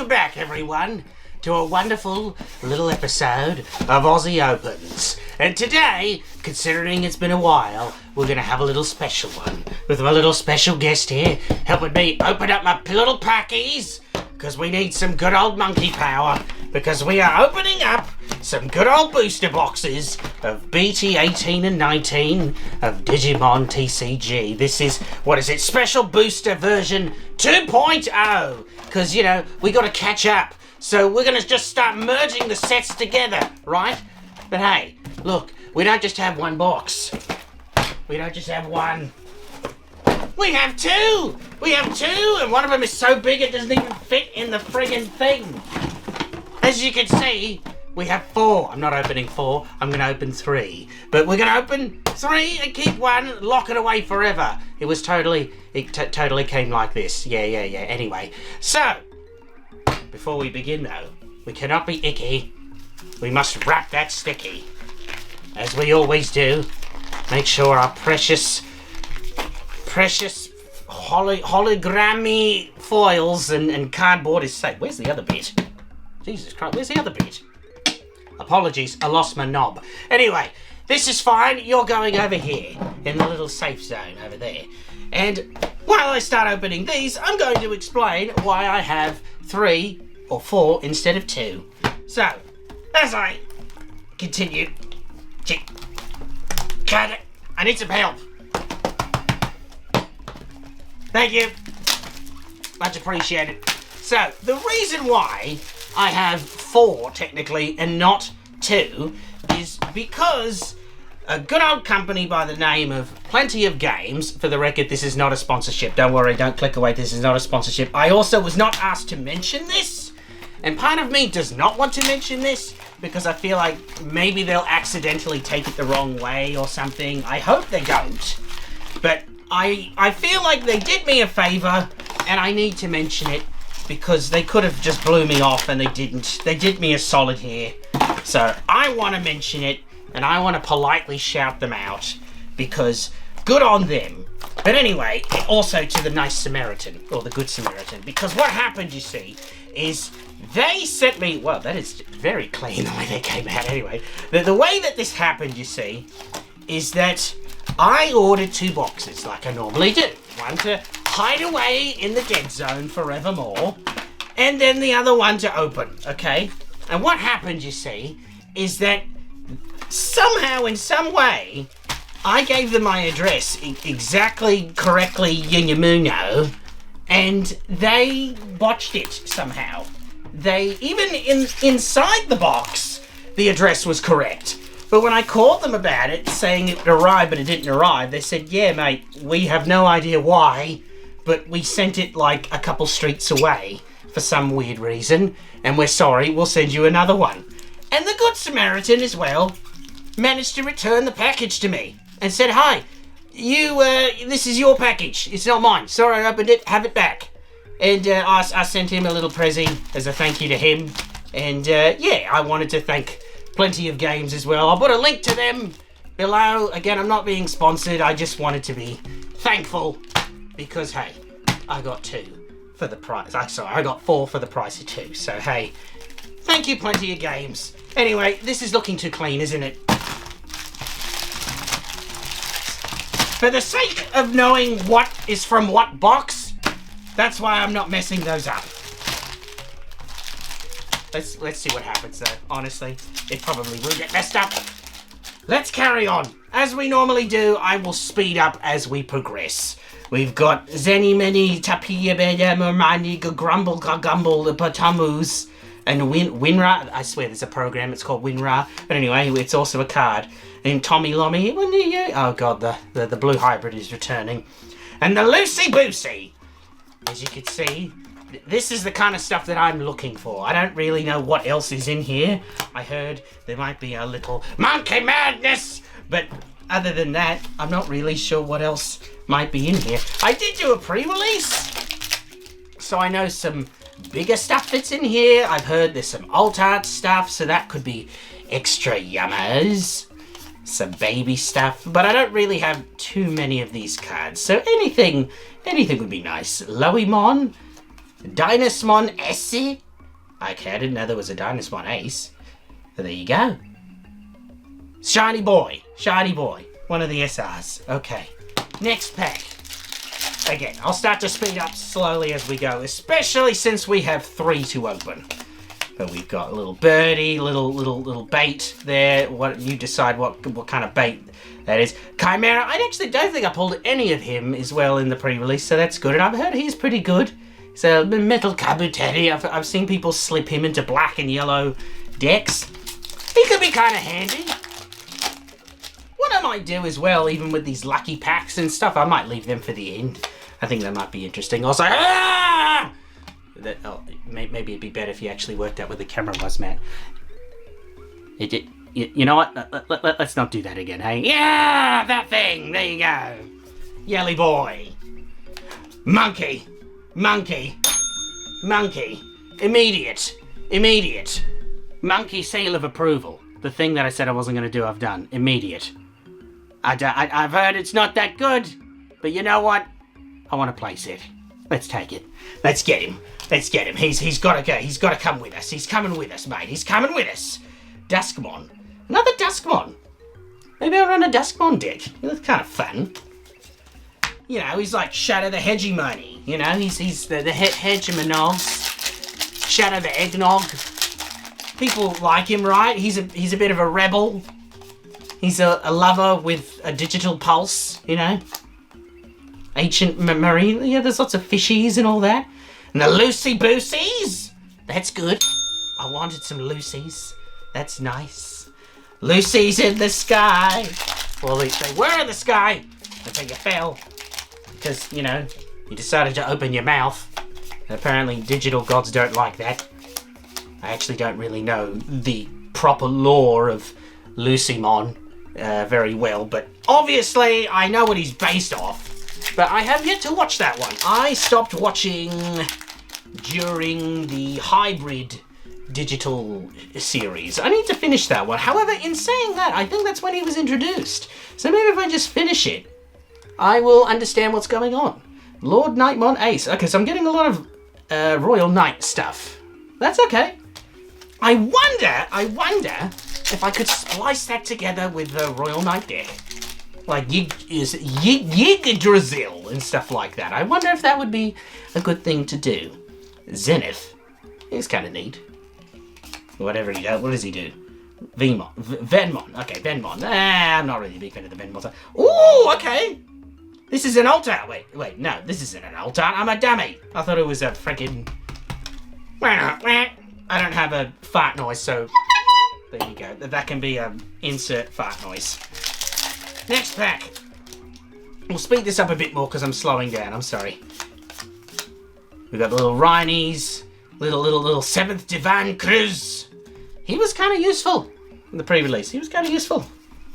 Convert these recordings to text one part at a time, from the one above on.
welcome back everyone to a wonderful little episode of Aussie Opens. And today, considering it's been a while, we're going to have a little special one with my little special guest here helping me open up my little packies, because we need some good old monkey power, because we are opening up some good old booster boxes of BT 18 and 19 of Digimon TCG. This is, what is it, special booster version 2.0, because, you know, we got to catch up. So we're going to just start merging the sets together, right? But hey, look, we don't just have one box. We don't just have one. We have two! We have two, and one of them is so big it doesn't even fit in the friggin' thing. As you can see, we have four. I'm not opening four, I'm going to open three. But we're going to open three and keep one, lock it away forever. It totally came like this. Yeah. Anyway, so, before we begin though, we cannot be icky. We must wrap that sticky. As we always do, make sure our precious hologrammy foils and cardboard is safe. Where's the other bit? Jesus Christ, where's the other bit? Apologies, I lost my knob. Anyway, this is fine. You're going over here in the little safe zone over there. And while I start opening these, I'm going to explain why I have 3 or 4 instead of 2. So, as I continue, I need some help. Thank you. Much appreciated. So, the reason why I have 4 technically and not 2 is because a good old company by the name of Plenty of Games, for the record, this is not a sponsorship. Don't worry, don't click away, this is not a sponsorship. I also was not asked to mention this, and part of me does not want to mention this because I feel like maybe they'll accidentally take it the wrong way or something. I hope they don't. But I feel like they did me a favor and I need to mention it because they could have just blew me off and they didn't. They did me a solid here. So I want to mention it and I want to politely shout them out because good on them. But anyway, also to the nice Samaritan, or the good Samaritan, because what happened, you see, is they sent me, well, that is very clean the way they came out anyway. The way that this happened, you see, is that I ordered 2 boxes like I normally do. One to hide away in the dead zone forevermore, and then the other one to open, okay? And what happened, you see, is that somehow, in some way, I gave them my address exactly correctly, Yunyamuno, and they botched it somehow. They, even inside the box, the address was correct. But when I called them about it, saying it arrived but it didn't arrive, they said, yeah, mate, we have no idea why, but we sent it like a couple streets away for some weird reason, and we're sorry, we'll send you another one. And the Good Samaritan, as well, managed to return the package to me and said, hi, this is your package. It's not mine. Sorry, I opened it. Have it back. And I sent him a little prezi as a thank you to him. And yeah, I wanted to thank Plenty of Games as well. I'll put a link to them below. Again, I'm not being sponsored. I just wanted to be thankful because, hey, I got 2 for the price. I got 4 for the price of 2. So, hey, thank you, Plenty of Games. Anyway, this is looking too clean, isn't it? For the sake of knowing what is from what box, that's why I'm not messing those up. Let's see what happens though, honestly. It probably will get messed up. Let's carry on. As we normally do, I will speed up as we progress. We've got Zeni Meni Tapia Beda Mermani Grumble Gumble the Patamus and Winra. I swear there's a program, it's called Winra. But anyway, it's also a card. And Tommy Lommy. Oh god, the blue hybrid is returning. And the Lucy Boosey. As you can see, this is the kind of stuff that I'm looking for. I don't really know what else is in here. I heard there might be a little monkey madness, but other than that, I'm not really sure what else might be in here. I did do a pre-release, so I know some bigger stuff that's in here. I've heard there's some alt art stuff, so that could be extra yummers. Some baby stuff, but I don't really have too many of these cards, so anything would be nice. Loimon, Dynasmon Essie, Okay, I didn't know there was a Dynasmon Ace. So there you go. Shiny boy. Shiny boy. One of the SRs. Okay. Next pack. Again, I'll start to speed up slowly as we go, especially since we have 3 to open. But we've got a little birdie, little bait there. What you decide what kind of bait that is. Chimera, I actually don't think I pulled any of him as well in the pre-release, so that's good. And I've heard he's pretty good. So Metal Kabuteru, I've seen people slip him into black and yellow decks. He could be kind of handy. What I might do as well, even with these lucky packs and stuff, I might leave them for the end. I think that might be interesting. Also, maybe it'd be better if you actually worked out where the camera was, Matt. You know what? Let's not do that again, hey? Yeah, that thing. There you go. Yelly boy. Monkey. Immediate. Monkey seal of approval. The thing that I said I wasn't going to do, I've done. Immediate. I've heard it's not that good, but you know what? I want to place it. Let's take it. Let's get him. He's got to go. He's got to come with us. He's coming with us, mate. He's coming with us. Duskmon. Another Duskmon. Maybe I'll run a Duskmon deck. That's kind of fun. You know, he's like Shadow the Hegemony. You know, he's the Hegemonogs. Shadow the Eggnog. People like him, right? He's a bit of a rebel. He's a lover with a digital pulse, you know? Ancient marine, yeah, there's lots of fishies and all that. And the Lucy Boosies! That's good. I wanted some Lucy's. That's nice. Lucy's in the sky. Well, they were in the sky until you fell. Because, you know, you decided to open your mouth. And apparently digital gods don't like that. I actually don't really know the proper lore of Lucymon very well, but obviously I know what he's based off. But I have yet to watch that one. I stopped watching during the hybrid digital series. I need to finish that one. However, in saying that, I think that's when he was introduced. So maybe if I just finish it, I will understand what's going on. Lord Nightmon Ace. Okay, so I'm getting a lot of Royal Knight stuff. That's okay. I wonder if I could splice that together with the Royal Knight deck. Like Yggdrasil and stuff like that. I wonder if that would be a good thing to do. Zenith. He's kind of neat. Whatever he does. What does he do? Venmon. Okay, Venmon. I'm not really a big fan of the Venmon. Ooh, okay. This is an altar. Wait, no, this isn't an altar. I'm a dummy. I thought it was a freaking... I don't have a fart noise, so there you go. That can be an insert fart noise. Next pack. We'll speed this up a bit more because I'm slowing down. I'm sorry. We've got the little Rhinies, little 7th Divan Cruz. He was kind of useful in the pre-release. He was kind of useful.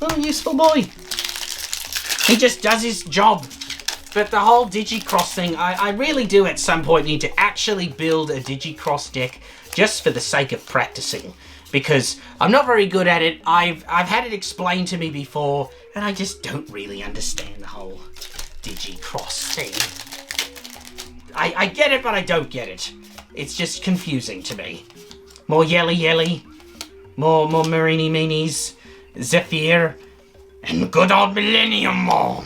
Little useful boy. He just does his job. But the whole Digicross thing, I really do at some point need to actually build a Digicross deck just for the sake of practicing. Because I'm not very good at it. I've had it explained to me before, and I just don't really understand the whole Digicross thing. I get it, but I don't get it. It's just confusing to me. More Yelly, more Marini Minis, Zephyr, and good old Millennium more.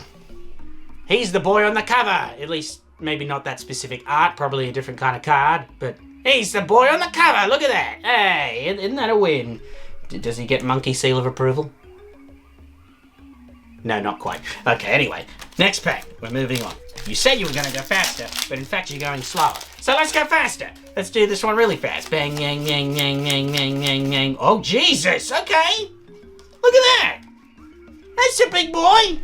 He's the boy on the cover. At least, maybe not that specific art, probably a different kind of card, but he's the boy on the cover. Look at that. Hey, isn't that a win? Does he get monkey seal of approval? No, not quite. Okay, anyway, next pack. We're moving on. You said you were going to go faster, but in fact you're going slower. So let's go faster. Let's do this one really fast. Bang, yang, yang, yang, yang, yang, yang, yang. Oh, Jesus. Okay. Look at that. That's a big boy.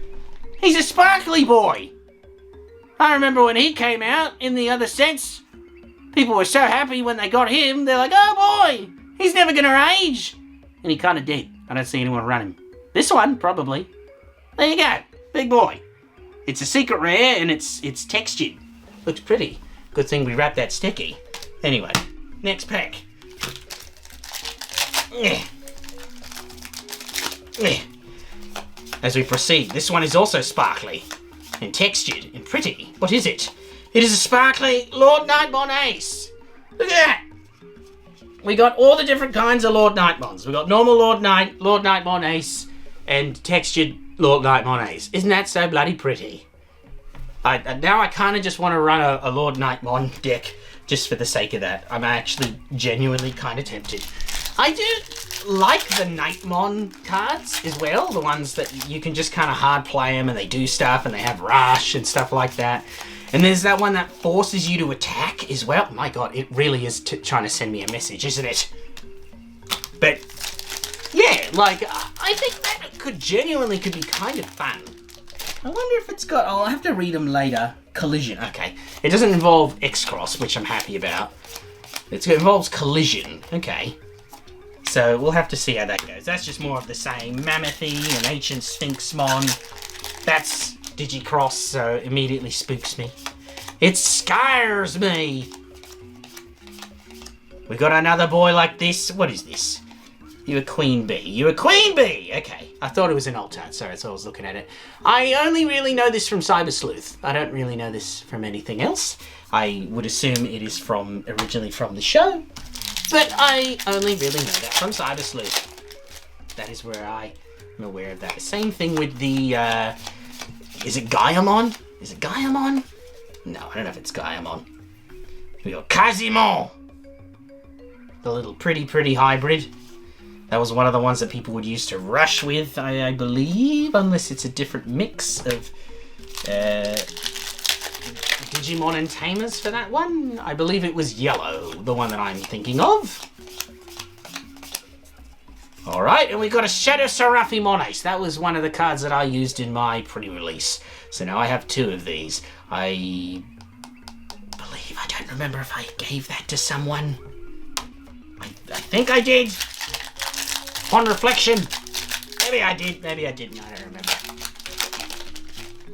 He's a sparkly boy. I remember when he came out in the other sense. People were so happy when they got him. They're like, oh boy, he's never going to age. And he kind of did. I don't see anyone run him. This one, probably. There you go. Big boy. It's a secret rare and it's textured. Looks pretty. Good thing we wrapped that sticky. Anyway, next pack. As we proceed, this one is also sparkly and textured and pretty. What is it? It is a sparkly Lord Nightmon Ace. Look at that. we got all the different kinds of Lord Nightmons. We got normal Lord Nightmon Ace, and textured Lord Nightmon Ace. Isn't that so bloody pretty? Now I kind of just want to run a Lord Nightmon deck just for the sake of that. I'm actually genuinely kind of tempted. I do like the Nightmon cards as well, the ones that you can just kind of hard play them and they do stuff and they have rush and stuff like that. And there's that one that forces you to attack as well. My god, it really is trying to send me a message, isn't it? But yeah, like, I think that could be kind of fun. I wonder if it's got, I'll have to read them later. Collision, okay. It doesn't involve X-Cross, which I'm happy about. It involves Collision, okay. So we'll have to see how that goes. That's just more of the same. Mammothie, an Ancient Sphinxmon. That's Digicross, so immediately spooks me. It scares me. We got another boy like this. What is this? You a queen bee. You a queen bee! Okay. I thought it was an alt-art. Sorry, so I was looking at it. I only really know this from Cyber Sleuth. I don't really know this from anything else. I would assume it is originally from the show. But I only really know that from Cyber Sleuth. That is where I am aware of that. Same thing with the, is it Gaiamon? Is it Gaiamon? No, I don't know if it's Gaiamon. We got Kazimon! The little pretty hybrid. That was one of the ones that people would use to rush with, I believe, unless it's a different mix of Digimon and Tamers for that one. I believe it was yellow, the one that I'm thinking of. Alright, and we got a Shadow Seraphimon Ace. That was one of the cards that I used in my pre-release. So now I have two of these. I believe, I don't remember if I gave that to someone. I think I did. On reflection. Maybe I did, maybe I didn't, I don't remember.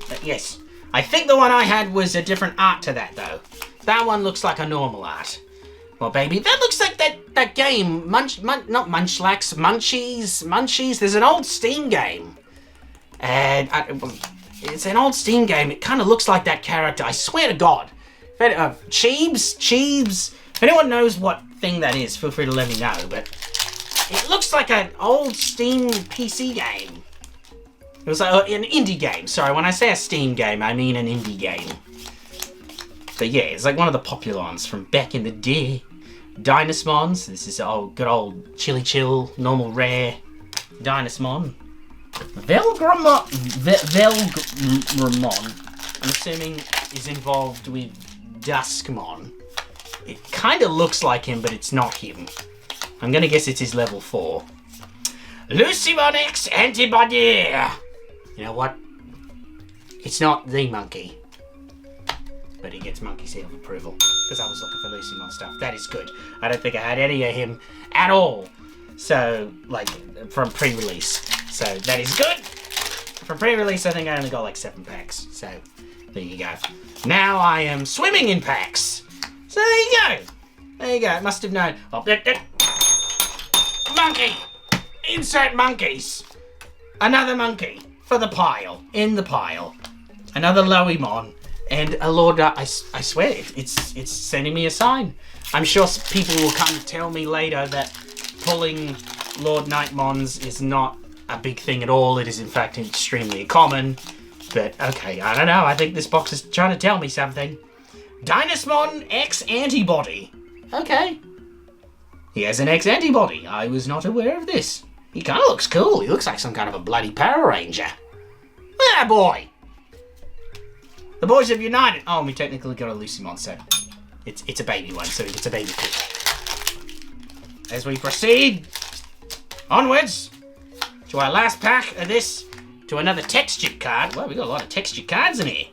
But yes, I think the one I had was a different art to that though. That one looks like a normal art. Well baby, that looks like that game, not Munchlax, Munchies. There's an old Steam game. And it's an old Steam game, it kind of looks like that character, I swear to God. Cheebs. If anyone knows what thing that is, feel free to let me know, but it looks like an old Steam PC game. It was like an indie game. Sorry, when I say a Steam game, I mean an indie game. But yeah, it's like one of the popular ones from back in the day. Dynasmons. This is good old Chili Chill, normal rare Dynasmon. Velgramon, I'm assuming, is involved with Duskmon. It kind of looks like him, but it's not him. I'm gonna guess it's his level 4. Lucimon X Antibody! You know what? It's not the monkey. But he gets monkey seal of approval. Because I was looking for Lucimon stuff. That is good. I don't think I had any of him at all. So, like, from pre-release. So, that is good. From pre-release, I think I only got like 7 packs. So, there you go. Now I am swimming in packs. So, there you go. There you go. Must have known. Oh, monkey! Insert monkeys! Another monkey for the pile. In the pile. Another Loemon. And a Lord, I swear, it's sending me a sign. I'm sure people will come tell me later that pulling Lord Nightmons is not a big thing at all. It is, in fact, extremely common. But, okay, I don't know. I think this box is trying to tell me something. Dynasmon X Antibody. Okay. He has an X Antibody. I was not aware of this. He kind of looks cool. He looks like some kind of a bloody Power Ranger. Ah, boy. The boys have united. Oh, we technically got a Lucimon, so it's a baby one, so it's a baby kit. As we proceed onwards to our last pack of this, to another textured card. Well, we got a lot of textured cards in here.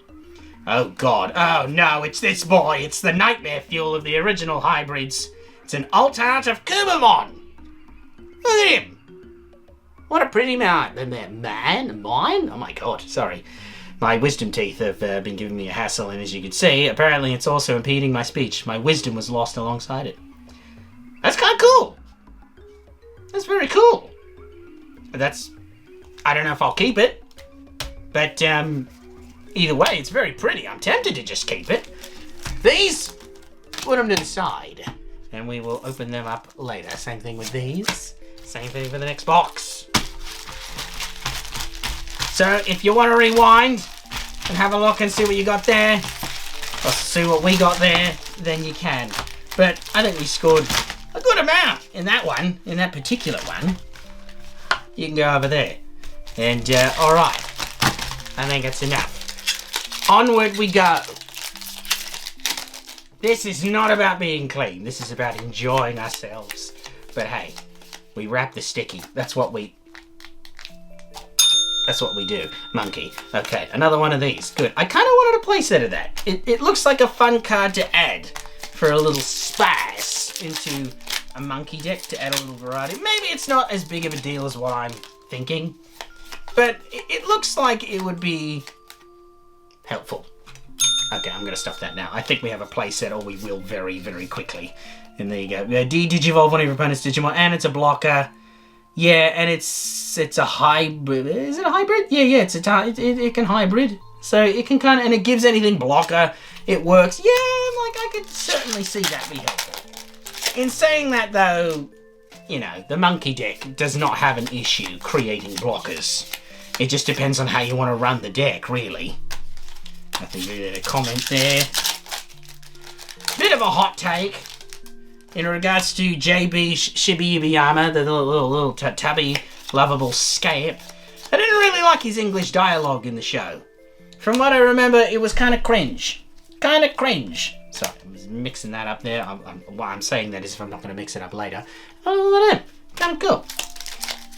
Oh God, oh no, it's this boy. It's the Nightmare Fuel of the original hybrids. It's an alt-art of Kumamon. Look at him. What a pretty man. Mine? Oh my God, sorry. My wisdom teeth have been giving me a hassle, and as you can see, apparently it's also impeding my speech. My wisdom was lost alongside it. That's kind of cool. That's very cool. I don't know if I'll keep it, but either way, it's very pretty. I'm tempted to just keep it. These, put them to the side. and we will open them up later. Same thing with these. Same thing for the next box. So if you want to rewind and have a look and see what you got there, or see what we got there, then you can. But I think we scored a good amount in that one, in that particular one. You can go over there. And, alright. I think that's enough. Onward we go. This is not about being clean. This is about enjoying ourselves. But hey, we wrap the sticky. That's what we do. Monkey. Okay, another one of these. Good. I kind of wanted a playset of that. It looks like a fun card to add for a little spice into a monkey deck to add a little variety. Maybe it's not as big of a deal as what I'm thinking, but it looks like it would be helpful. Okay, I'm going to stop that now. I think we have a playset, or we will very, very quickly. And there you go. Digivolve one of your opponent's Digimon, and it's a blocker. Yeah, and it's a hybrid. Is it a hybrid? Yeah, it can hybrid. So it can kind of, and it gives anything blocker. It works. Yeah, like I could certainly see that be helpful. In saying that though, you know, the monkey deck does not have an issue creating blockers. It just depends on how you want to run the deck, really. Nothing really to comment there. Bit of a hot take in regards to JB Shibayama, the little tubby, lovable scamp. I didn't really like his English dialogue in the show. From what I remember, it was kind of cringe. Sorry, I was mixing that up there. Why I'm saying that is if I'm not going to mix it up later. Oh, that kind of cool.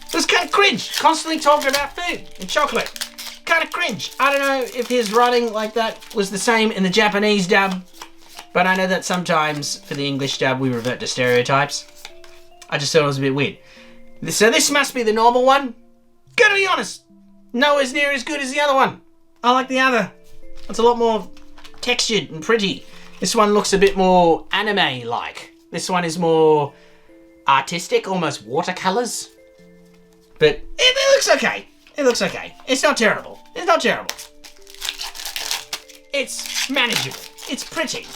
It was kind of cringe, constantly talking about food and chocolate. Kind of cringe. I don't know if his writing like that was the same in the Japanese dub, but I know that sometimes for the English dub we revert to stereotypes. I just thought it was a bit weird. So this must be the normal one. Gotta be honest, nowhere near as good as the other one. I like the other. It's a lot more textured and pretty. This one looks a bit more anime-like. This one is more artistic, almost watercolors. But it looks okay. It looks okay. It's not terrible. It's manageable. It's pretty.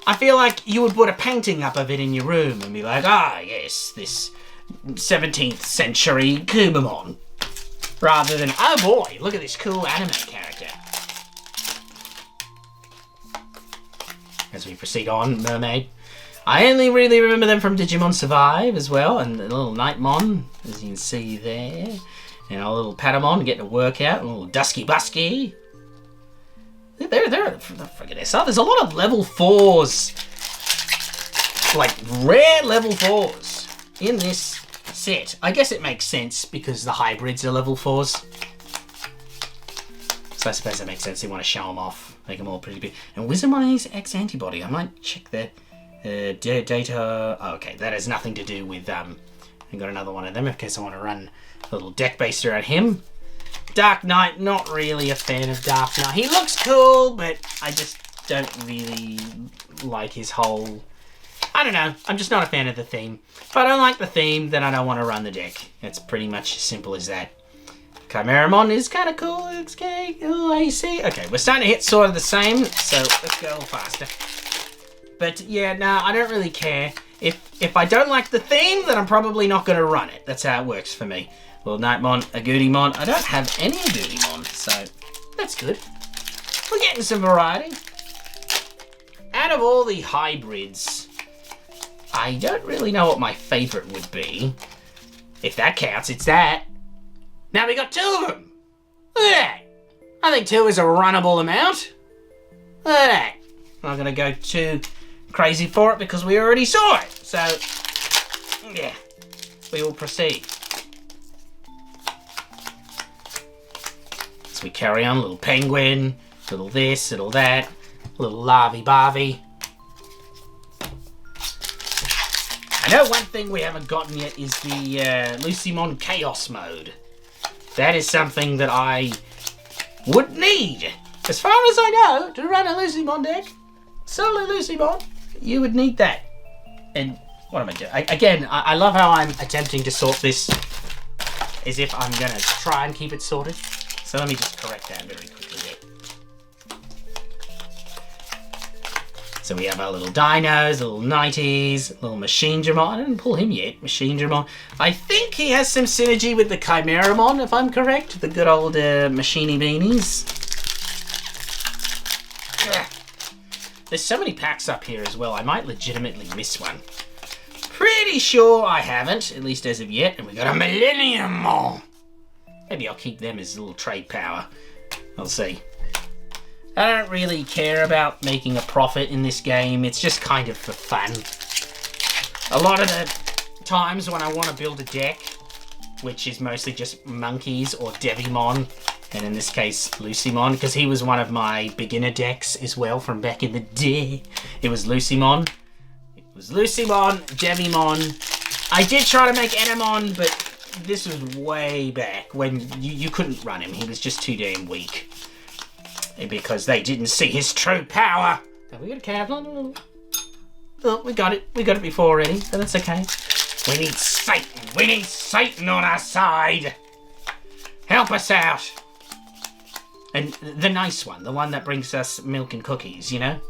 I feel like you would put a painting up of it in your room and be like, ah, yes, this 17th century Kumamon. Rather than, oh boy, look at this cool anime character. As we proceed on, Mermaid. I only really remember them from Digimon Survive as well, and the little Nightmon, as you can see there. And our little Patamon getting a workout, a little Dusky Busky. They're friggin' SR. There's a lot of level 4s, like rare level 4s in this set. I guess it makes sense because the hybrids are level 4s. So I suppose that makes sense. They want to show them off, make them all pretty big. And Wizardmon is X antibody. I might check that. Data. Oh, okay, that has nothing to do with. I got another one of them in case I want to run a little deck based around him. Dark Knight, not really a fan of Dark Knight. He looks cool, but I just don't really like his whole. I don't know. I'm just not a fan of the theme. If I don't like the theme, then I don't want to run the deck. It's pretty much as simple as that. Chimeramon is kind of cool. It's okay. Oh, AC. Okay, we're starting to hit sort of the same, so let's go a little faster. But yeah, no, I don't really care. If I don't like the theme, then I'm probably not going to run it. That's how it works for me. Well, Nightmon, Agootymon. I don't have any Agootymon, so that's good. We're getting some variety. Out of all the hybrids, I don't really know what my favourite would be. If that counts, it's that. Now we got 2 of them. Look at that. I think 2 is a runnable amount. Look at that. I'm not going to go too crazy for it because we already saw it. So, yeah, we will proceed. So we carry on. Little penguin, little this, little that, little larvy-barvy. I know one thing we haven't gotten yet is the Lucymon Chaos mode. That is something that I would need. As far as I know, to run a Lucymon deck, solo Lucymon, you would need that. And what am I doing? Again, I love how I'm attempting to sort this as if I'm going to try and keep it sorted. So let me just correct that very quickly there. So we have our little dinos, little knighties, little Machinedramon. I didn't pull him yet, Machinedramon. I think he has some synergy with the Chimeramon, if I'm correct. The good old Machiny Beanies. Ugh. There's so many packs up here as well, I might legitimately miss one. Pretty sure I haven't, at least as of yet. And we got a Millennium. Maybe I'll keep them as a little trade power. I'll see. I don't really care about making a profit in this game. It's just kind of for fun. A lot of the times when I want to build a deck, which is mostly just monkeys or Devimon, and in this case Lucymon, because he was one of my beginner decks as well from back in the day. It was Lucymon. It was Lucymon, Devimon. I did try to make Enamon, but this was way back when you couldn't run him. He was just too damn weak. Because they didn't see his true power. Have we got a Kavlan? Oh, we got it. We got it before already, but that's okay. We need Satan. We need Satan on our side. Help us out. And the nice one, the one that brings us milk and cookies, you know?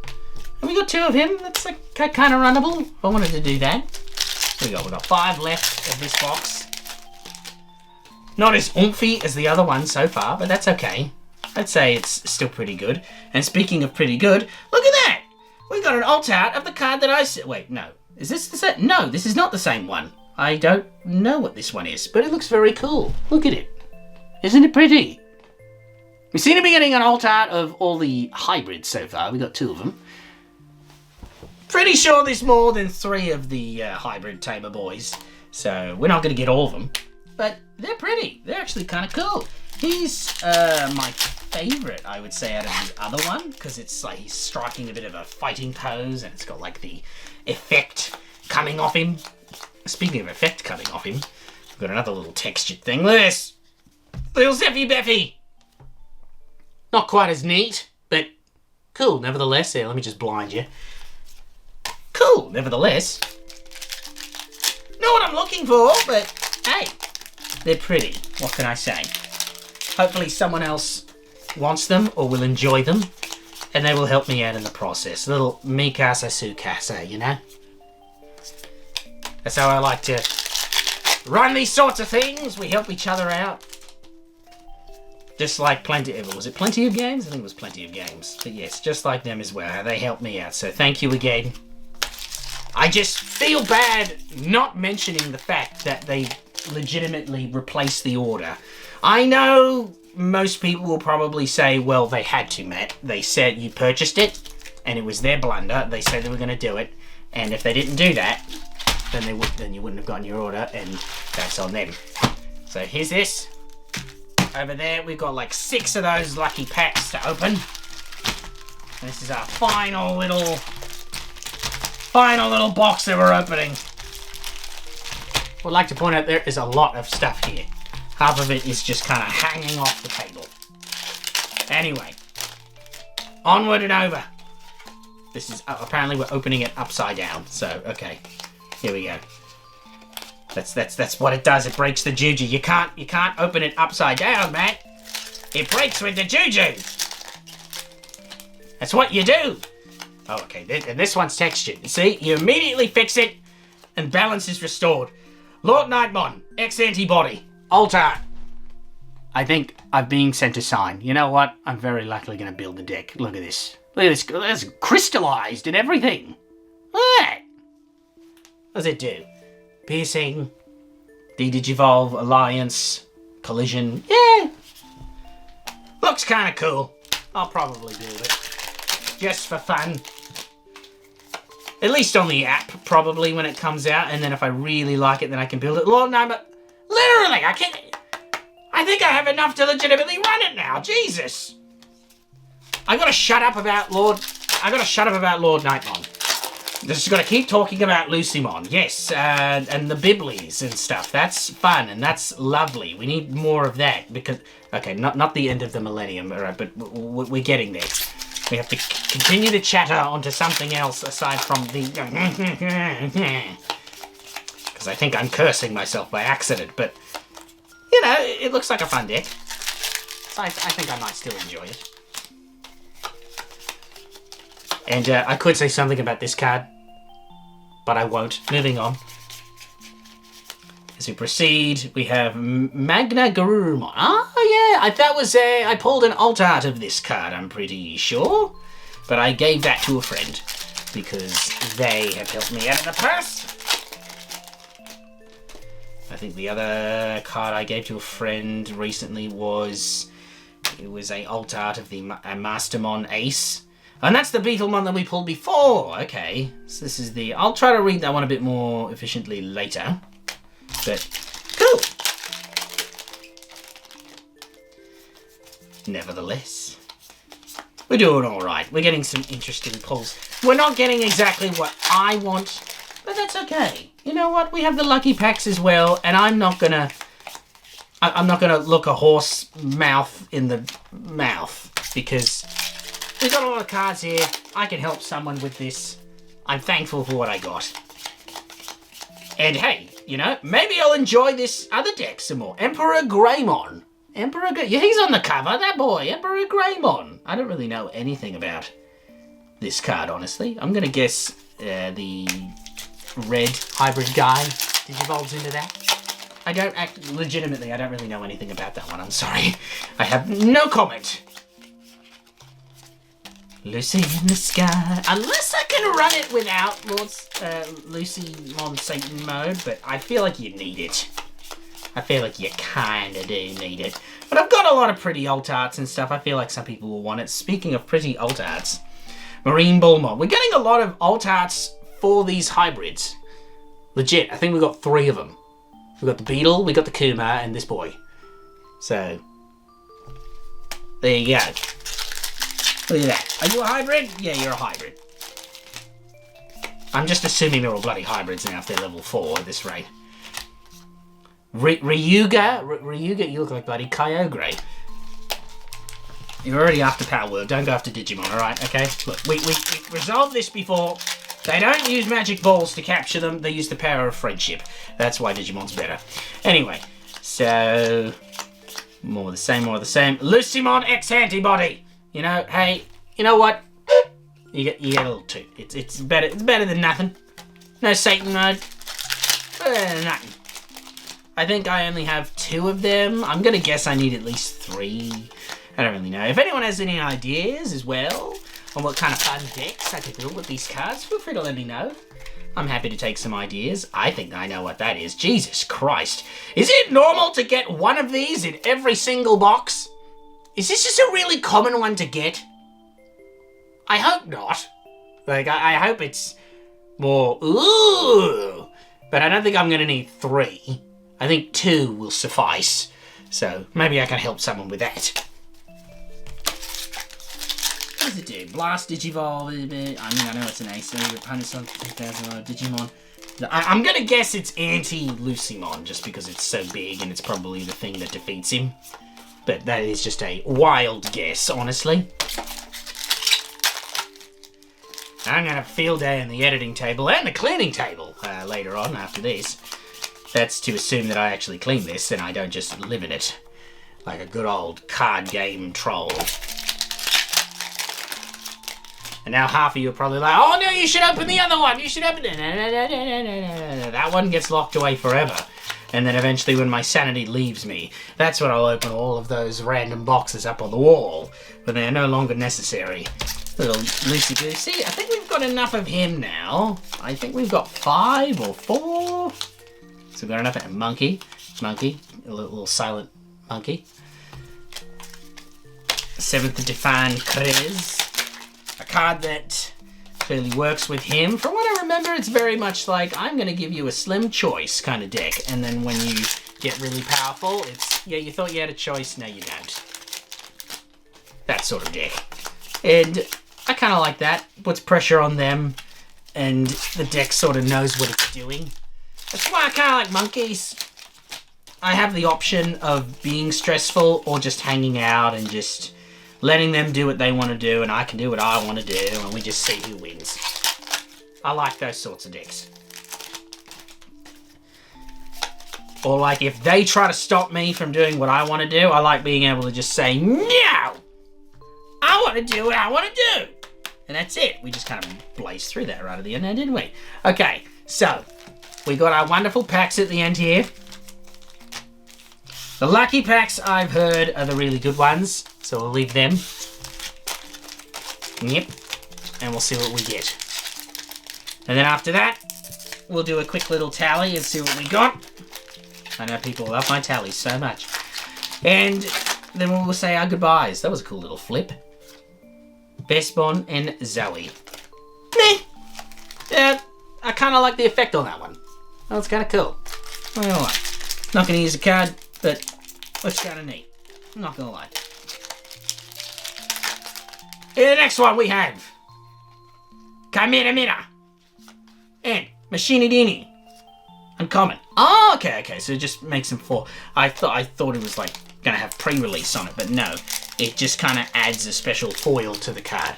And we got 2 of him. That's like kind of runnable. I wanted to do that. Here we go. We got 5 left of this box. Not as oomphy as the other one so far, but that's okay. I'd say it's still pretty good. And speaking of pretty good, look at that! We got an alt art of the card that I said. Wait, no. Is this the same? No, this is not the same one. I don't know what this one is, but it looks very cool. Look at it. Isn't it pretty? We seem to be getting an alt art of all the hybrids so far. We got 2 of them. Pretty sure there's more than 3 of the hybrid Tamer boys. So we're not going to get all of them. But they're pretty. They're actually kind of cool. He's my favourite, I would say, out of the other one, because it's like he's striking a bit of a fighting pose, and it's got like the effect coming off him. Speaking of effect coming off him, we've got another little textured thing. Look at this! Little Zeffy Beffy! Not quite as neat, but cool nevertheless. Here, let me just blind you. Cool nevertheless. Not what I'm looking for, but hey, they're pretty. What can I say? Hopefully someone else wants them or will enjoy them, and they will help me out in the process. Little Mikasa Sukasa, you know? That's how I like to run these sorts of things. We help each other out. Just like was it Plenty of Games? I think it was Plenty of Games. But yes, just like them as well. They helped me out, so thank you again. I just feel bad not mentioning the fact that they legitimately replaced the order. I know most people will probably say, well, they had to, Matt. They said you purchased it, and it was their blunder. They said they were going to do it, and if they didn't do that, then you wouldn't have gotten your order, and that's on them. So here's this. Over there, we've got like 6 of those lucky packs to open. And this is our final little box that we're opening. What I'd like to point out, there is a lot of stuff here. Half of it is just kind of hanging off the table. Anyway, onward and over. This is apparently we're opening it upside down. So okay, here we go. That's what it does. It breaks the juju. You can't open it upside down, Matt. It breaks with the juju. That's what you do. Oh, okay. And this one's textured. See, you immediately fix it, and balance is restored. Lord Nightmon, X-Antibody, alt art. I think I'm being sent a sign. You know what? I'm very likely going to build a deck. Look at this. Look at this. That's crystallized and everything. Look at that. What does it do? Piercing, De-Digivolve, Alliance, Collision. Yeah. Looks kind of cool. I'll probably build it. Just for fun. At least on the app, probably, when it comes out. And then if I really like it, then I can build it. Lord, no, but literally, I think I have enough to legitimately run it now. Jesus. I gotta shut up about Lord Nightmon. Just gotta keep talking about Lucymon. Yes, and the Biblies and stuff. That's fun and that's lovely. We need more of that because, okay, not the end of the millennium, all right, but we're getting there. We have to continue to chatter onto something else aside from the... Because I think I'm cursing myself by accident, but, you know, it looks like a fun deck. So I think I might still enjoy it. And I could say something about this card, but I won't. Moving on. As we proceed, we have Magna Garurumon. Oh yeah, that was I pulled an alt art of this card, I'm pretty sure. But I gave that to a friend because they have helped me out in the past. I think the other card I gave to a friend recently was a alt art of the Mastermon Ace. And that's the Beetlemon that we pulled before. Okay, so this is the... I'll try to read that one a bit more efficiently later. But, cool. Nevertheless, we're doing all right. We're getting some interesting pulls. We're not getting exactly what I want, but that's okay. You know what? We have the lucky packs as well, and I'm not gonna look a horse mouth in the mouth because we've got a lot of cards here. I can help someone with this. I'm thankful for what I got. And hey, you know, maybe I'll enjoy this other deck some more. Emperor Greymon. Yeah, he's on the cover, that boy. Emperor Greymon. I don't really know anything about this card, honestly. I'm going to guess the red hybrid guy digivolves into that. I don't really know anything about that one. I'm sorry. I have no comment. Lucy in the sky. Unless I can run it without Lucymon Satan mode, but I feel like you need it. I feel like you kinda do need it. But I've got a lot of pretty alt arts and stuff. I feel like some people will want it. Speaking of pretty alt arts, Marine Bullmon. We're getting a lot of alt arts for these hybrids. Legit, I think we've got 3 of them. We've got the Beetle, we got the Kuma, and this boy. So, there you go. Look at that. Are you a hybrid? Yeah, you're a hybrid. I'm just assuming they're all bloody hybrids now if they're level 4 at this rate. Ryuga, you look like bloody Kyogre. You're already after Power Wheel. Don't go after Digimon, alright? Okay? Look, we resolved this before. They don't use magic balls to capture them. They use the power of friendship. That's why Digimon's better. Anyway, so... More of the same. Lucymon X Antibody! You know, hey, you know what? You get a little toot. It's better than nothing. No Satan mode. Better than nothing. I think I only have 2 of them. I'm gonna guess I need at least 3. I don't really know. If anyone has any ideas as well on what kind of fun decks I could build with these cards, feel free to let me know. I'm happy to take some ideas. I think I know what that is. Jesus Christ. Is it normal to get one of these in every single box? Is this just a really common one to get? I hope not. Like, I hope it's more, ooh. But I don't think I'm going to need 3. I think 2 will suffice. So, maybe I can help someone with that. What does it do? Blast, Digivolve, I mean, I know it's an ace. Opponent's on 2000 Digimon. I'm going to guess it's anti-Lucymon, just because it's so big and it's probably the thing that defeats him. But that is just a wild guess, honestly. I'm going to have a field day on the editing table and the cleaning table later on after this. That's to assume that I actually clean this and I don't just live in it like a good old card game troll. And now half of you are probably like, oh no, you should open the other one. You should open it. That one gets locked away forever. And then eventually when my sanity leaves me, that's when I'll open all of those random boxes up on the wall. But they're no longer necessary. Little loosey-goosey. I think we've got enough of him now. I think we've got 5 or 4. So we've got enough of him. Monkey. A little silent monkey. 7th Define Krez. A card that clearly works with him. From what I remember, it's very much like, I'm going to give you a slim choice kind of deck. And then when you get really powerful, it's, yeah, you thought you had a choice, now you don't. That sort of deck. And I kind of like that. Puts pressure on them, and the deck sort of knows what it's doing. That's why I kind of like monkeys. I have the option of being stressful or just hanging out and just letting them do what they want to do, and I can do what I want to do, and we just see who wins. I like those sorts of decks. Or like if they try to stop me from doing what I want to do, I like being able to just say, no! I want to do what I want to do! And that's it. We just kind of blazed through that right at the end there, didn't we? Okay, so we got our wonderful packs at the end here. The lucky packs, I've heard, are the really good ones. So we'll leave them. Yep. And we'll see what we get. And then after that, we'll do a quick little tally and see what we got. I know people love my tallies so much. And then we'll say our goodbyes. That was a cool little flip. Bespon and Zoe. Meh. Yeah, I kind of like the effect on that one. That was kind of cool. Not gonna lie. Not gonna use a card, but it's kind of neat. I'm not gonna lie. In the next one we have Kamehameha and Machinidini. Uncommon. Oh, okay. So it just makes them 4. I thought it was like gonna have pre-release on it, but no. It just kind of adds a special foil to the card.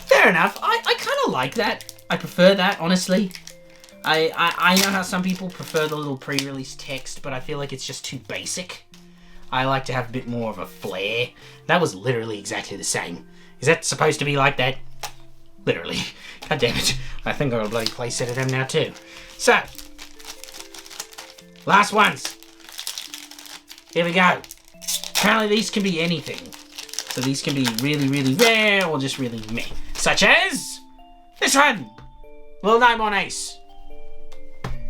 Fair enough. I kind of like that. I prefer that, honestly. I know how some people prefer the little pre-release text, but I feel like it's just too basic. I like to have a bit more of a flair. That was literally exactly the same. Is that supposed to be like that? Literally. God damn it. I think I've got a bloody playset of them now too. So, last ones. Here we go. Apparently these can be anything. So these can be really, really rare or just really meh. Such as this one. Little Nightmon Ace.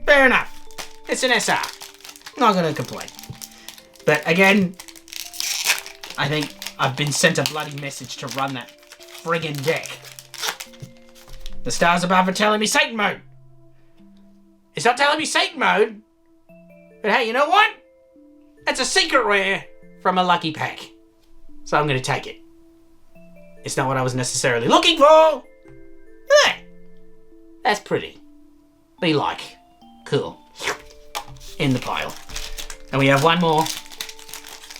Fair enough. It's an SR. Not gonna complain. But again, I think I've been sent a bloody message to run that friggin' deck. The stars above are telling me Satan mode. It's not telling me Satan mode. But hey, you know what? That's a secret rare from a lucky pack. So I'm gonna take it. It's not what I was necessarily looking for. That's pretty. Be like. Cool. In the pile. And we have one more.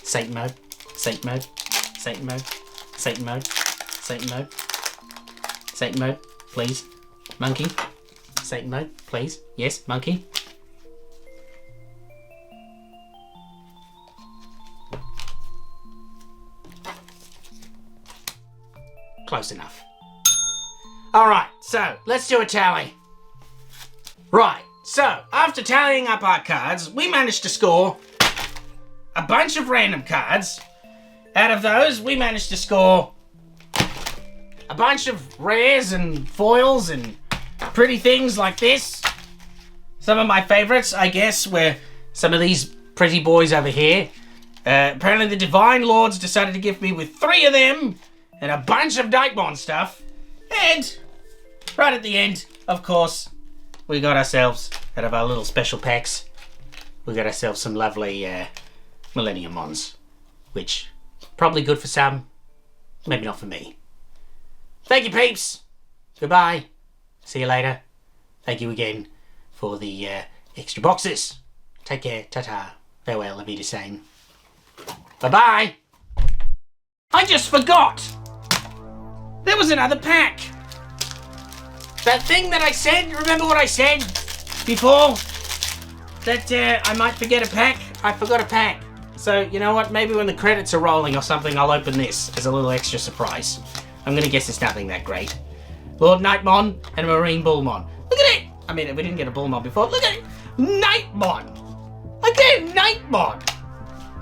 Satan mode. Satan mode. Satan mode. Satan mode. Satan mode. Satan mode. Please. Monkey. Satan mode. Please. Yes, monkey. Close enough. Alright, so let's do a tally. Right, so after tallying up our cards, we managed to score a bunch of random cards. Out of those, we managed to score a bunch of rares and foils and pretty things like this. Some of my favorites, I guess, were some of these pretty boys over here. Apparently the Divine Lords decided to gift me with 3 of them and a bunch of Nightmon stuff. And right at the end, of course, we got ourselves, out of our little special packs, we got ourselves some lovely Millennium Mons, which probably good for some, maybe not for me. Thank you, peeps. Goodbye. See you later. Thank you again for the extra boxes. Take care. Ta-ta. Farewell. Auf Wiedersehen. Bye-bye. I just forgot. There was another pack. That thing that I said, remember what I said before? That I might forget a pack? I forgot a pack. So, you know what? Maybe when the credits are rolling or something, I'll open this as a little extra surprise. I'm gonna guess it's nothing that great. Lord Nightmon and Marine Bullmon. Look at it! I mean, we didn't get a Bullmon before. Look at it! Nightmon! Again, Nightmon!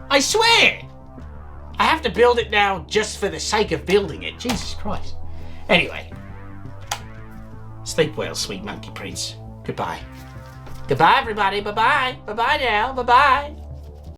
I swear! I have to build it now just for the sake of building it. Jesus Christ. Anyway. Sleep well, sweet monkey prince. Goodbye. Goodbye, everybody. Bye-bye. Bye-bye now. Bye-bye.